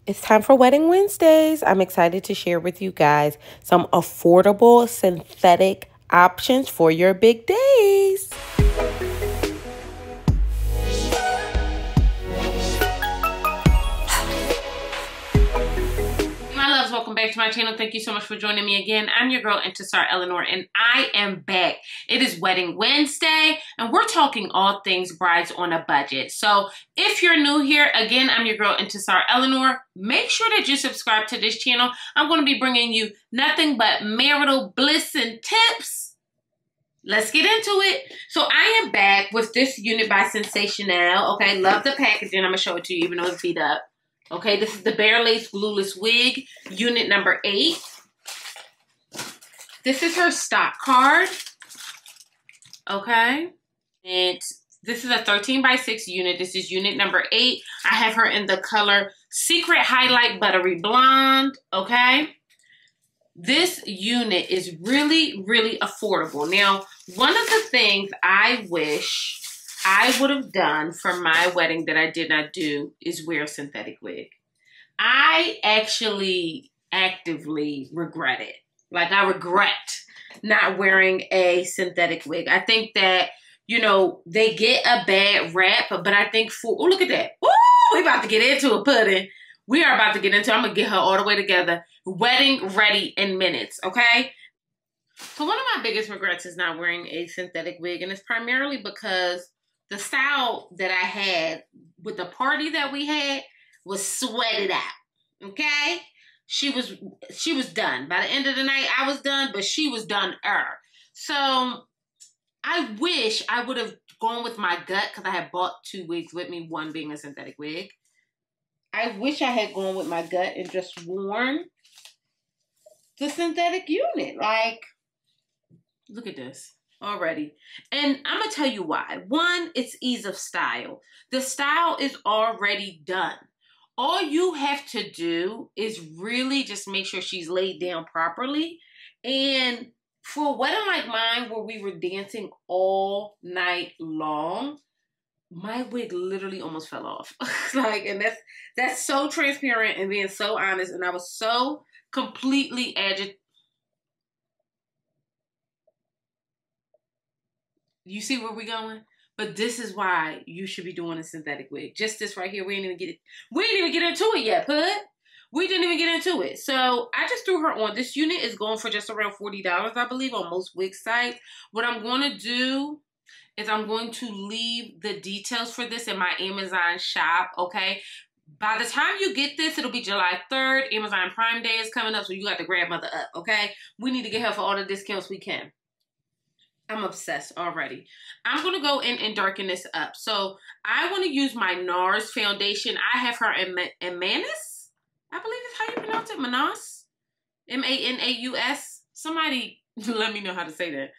It's time for Wedding Wednesdays. I'm excited to share with you guys some affordable synthetic options for your big days. Welcome back to my channel. Thank you so much for joining me again. I'm your girl, Intisar Eleanor, and I am back. It is Wedding Wednesday, and we're talking all things brides on a budget. So if you're new here, again, I'm your girl, Intisar Eleanor. Make sure that you subscribe to this channel. I'm going to be bringing you nothing but marital bliss and tips. Let's get into it. So I am back with this unit by Sensationnel. Okay, love the packaging. I'm going to show it to you even though it's beat up. Okay, this is the Bare Lace Glueless Wig, unit number 8. This is her stock card. Okay, and this is a 13x6 unit. This is unit number 8. I have her in the color Secret Highlight Buttery Blonde. Okay, this unit is really, really affordable. Now, one of the things I wish I would have done for my wedding that I did not do is wear a synthetic wig. I actually actively regret it. Like, I regret not wearing a synthetic wig. I think that, you know, they get a bad rap, but I think oh, look at that. Ooh, we about to get into a pudding. We are about to get into, I'm going to get her all the way together. Wedding ready in minutes, okay? So one of my biggest regrets is not wearing a synthetic wig, and it's primarily because the style that I had with the party that we had was sweated out, okay? She was done. By the end of the night, I was done, but she was done-er. So I wish I would have gone with my gut because I had bought 2 wigs with me, one being a synthetic wig. I wish I had gone with my gut and just worn the synthetic unit. Like, look at this. Already. And I'm going to tell you why. One, it's ease of style. The style is already done. All you have to do is really just make sure she's laid down properly. And for a wedding like mine where we were dancing all night long, my wig literally almost fell off. Like, and that's so transparent and being so honest. And I was so completely agitated. You see where we're going? But this is why you should be doing a synthetic wig. Just this right here. We didn't even get into it yet, Pud. We didn't even get into it. So I just threw her on. This unit is going for just around $40, I believe, on most wig sites. What I'm going to do is I'm going to leave the details for this in my Amazon shop, okay? By the time you get this, it'll be July 3rd. Amazon Prime Day is coming up, so you got to grab mother up, okay? We need to get her for all the discounts we can. I'm obsessed already. I'm going to go in and darken this up. So I want to use my NARS foundation. I have her in Manus. I believe is how you pronounce it. Manus. M-A-N-A-U-S. Somebody let me know how to say that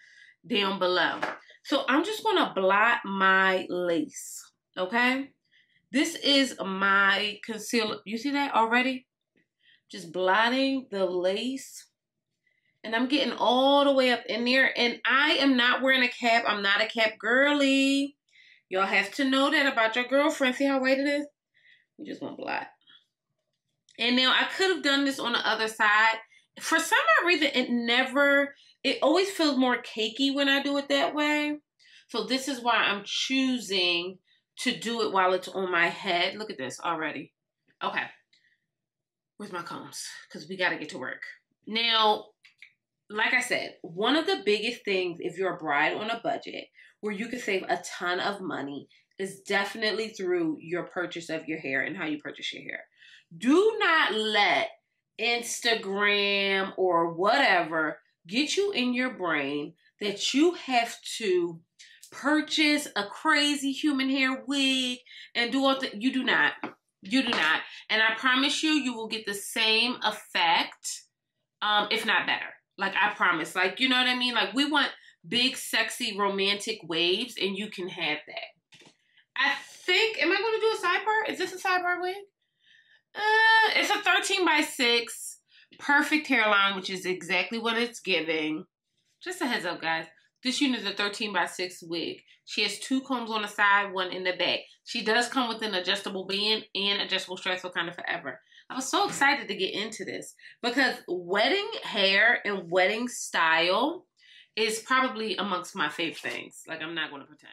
down below. So I'm just going to blot my lace. Okay. This is my concealer. You see that already? Just blotting the lace. And I'm getting all the way up in there. And I am not wearing a cap. I'm not a cap girly. Y'all have to know that about your girlfriend. See how white it is? We just want blot. And now I could have done this on the other side. For some odd reason, it always feels more cakey when I do it that way. So this is why I'm choosing to do it while it's on my head. Look at this already. Okay. Where's my combs? Because we got to get to work. Now, like I said, one of the biggest things if you're a bride on a budget where you can save a ton of money is definitely through your purchase of your hair and how you purchase your hair. Do not let Instagram or whatever get you in your brain that you have to purchase a crazy human hair wig and do all that. You do not. You do not. And I promise you, you will get the same effect, if not better. Like, I promise. Like, you know what I mean? Like, we want big, sexy, romantic waves, and you can have that. I think, am I going to do a sidebar? Is this a sidebar wig? It's a 13x6 perfect hairline, which is exactly what it's giving. Just a heads up, guys. This unit is a 13 by 6 wig. She has 2 combs on the side, 1 in the back. She does come with an adjustable band and adjustable straps for kind of forever. I was so excited to get into this because wedding hair and wedding style is probably amongst my favorite things. Like, I'm not going to pretend.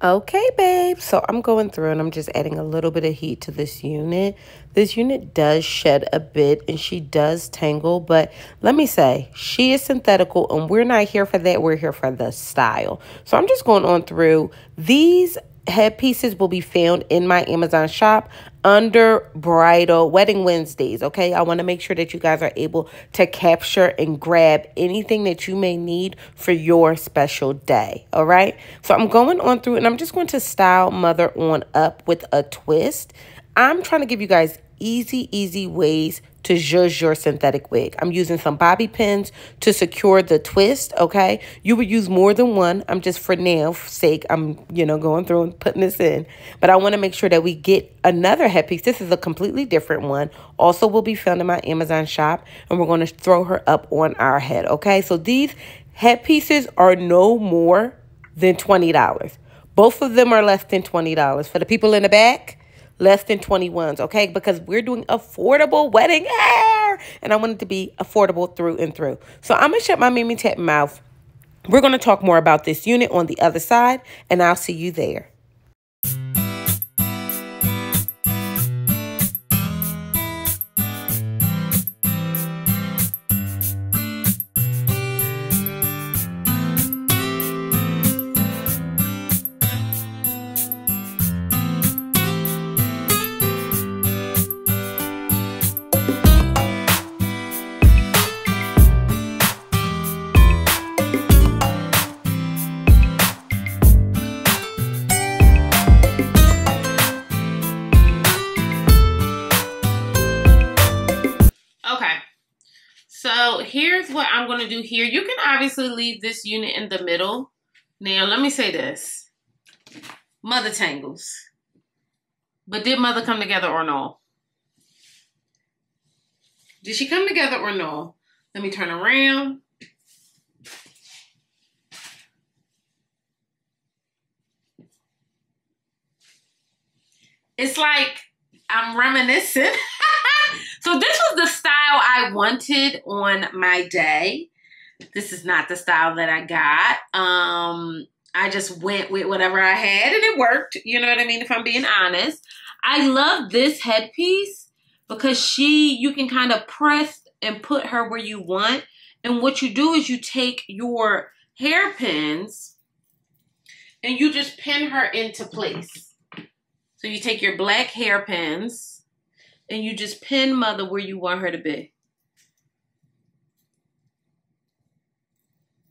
Okay, babe, so I'm going through and I'm just adding a little bit of heat to this unit. This unit does shed a bit and she does tangle, but let me say, she is synthetical and we're not here for that. We're here for the style. So I'm just going on through. These headpieces will be found in my Amazon shop under Bridal Wedding Wednesdays, okay? I want to make sure that you guys are able to capture and grab anything that you may need for your special day, all right? So I'm going on through and I'm just going to style mother on up with a twist. I'm trying to give you guys easy ways to zhuzh your synthetic wig. I'm using some bobby pins to secure the twist, okay? You would use more than one. I'm just, for now sake, I'm, going through and putting this in. But I want to make sure that we get another headpiece. This is a completely different one. Also will be found in my Amazon shop. And we're going to throw her up on our head, okay? So these headpieces are no more than $20. Both of them are less than $20. For the people in the back, less than 21s, okay? Because we're doing affordable wedding hair. And I want it to be affordable through and through. So I'm going to shut my Mimi Tap mouth. We're going to talk more about this unit on the other side. And I'll see you there. So here's what I'm going to do here. You can obviously leave this unit in the middle. Now, let me say this. Mother tangles. But did mother come together or no? Did she come together or no? Let me turn around. It's like I'm reminiscing. So this was the style I wanted on my day. This is not the style that I got. I just went with whatever I had and it worked. You know what I mean? If I'm being honest. I love this headpiece because you can kind of press and put her where you want. And what you do is you take your hairpins and you just pin her into place. So you take your black hairpins and you just pin mother where you want her to be.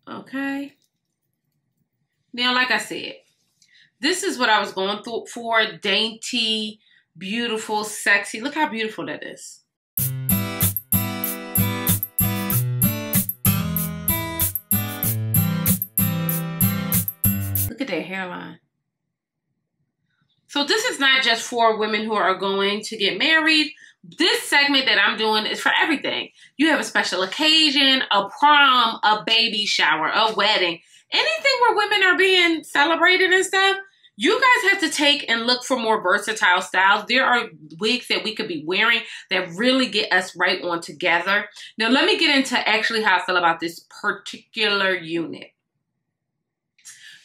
Okay. Now, like I said, this is what I was going through for. Dainty, beautiful, sexy. Look how beautiful that is. Look at that hairline. So this is not just for women who are going to get married. This segment that I'm doing is for everything. You have a special occasion, a prom, a baby shower, a wedding, anything where women are being celebrated and stuff. You guys have to take and look for more versatile styles. There are wigs that we could be wearing that really get us right on together. Now, let me get into actually how I feel about this particular unit.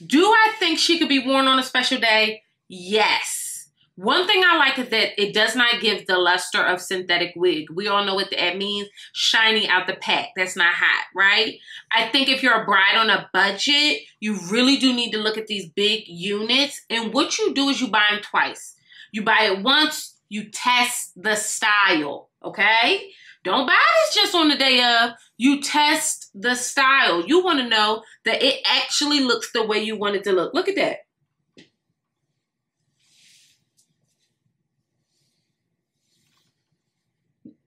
Do I think she could be worn on a special day? Yes. One thing I like is that it does not give the luster of synthetic wig. We all know what that means. Shiny out the pack. That's not hot, right? I think if you're a bride on a budget, you really do need to look at these big units. And what you do is you buy them twice. You buy it once, you test the style, okay? Don't buy this just on the day of. You test the style. You want to know that it actually looks the way you want it to look. Look at that.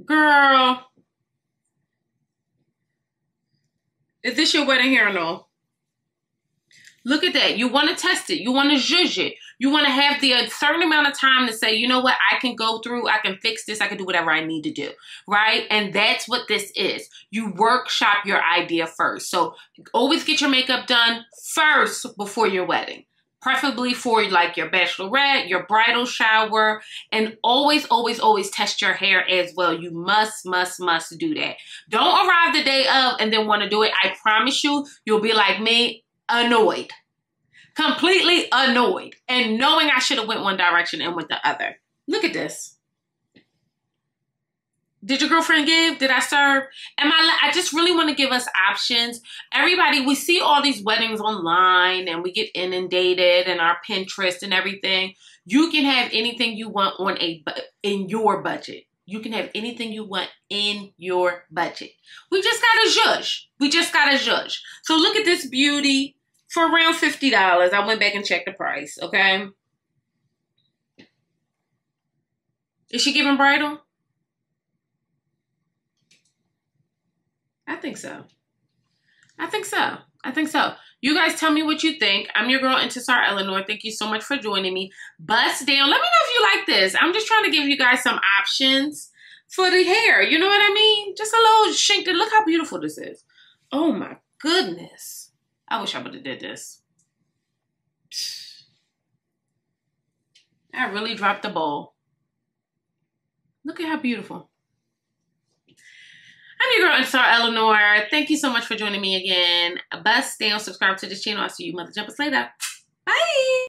Girl, is this your wedding hair or no? Look at that. You want to test it. You want to zhuzh it. You want to have the certain amount of time to say, you know what, I can go through, I can fix this, I can do whatever I need to do, right? And that's what this is. You workshop your idea first. So always get your makeup done first before your wedding. Preferably for like your bachelorette, your bridal shower, and always, always, always test your hair as well. You must do that. Don't arrive the day of and then want to do it. I promise you, you'll be like me, annoyed. Completely annoyed. And knowing I should have went one direction and went the other. Look at this. Did your girlfriend give? Did I serve? I just really want to give us options. Everybody, we see all these weddings online and we get inundated and our Pinterest and everything. You can have anything you want in your budget. You can have anything you want in your budget. We just got to judge. We just got to judge. So look at this beauty for around $50. I went back and checked the price, okay? Is she giving bridal? I think so. I think so. I think so. You guys tell me what you think. I'm your girl, Intisar Eleanor. Thank you so much for joining me. Bust down. Let me know if you like this. I'm just trying to give you guys some options for the hair. You know what I mean? Just a little shink. Look how beautiful this is. Oh my goodness. I wish I would have did this. I really dropped the ball. Look at how beautiful. I'm your girl, Intisar Eleanor. Thank you so much for joining me again. Bust down, subscribe to this channel. I'll see you mother jumpers later. Bye.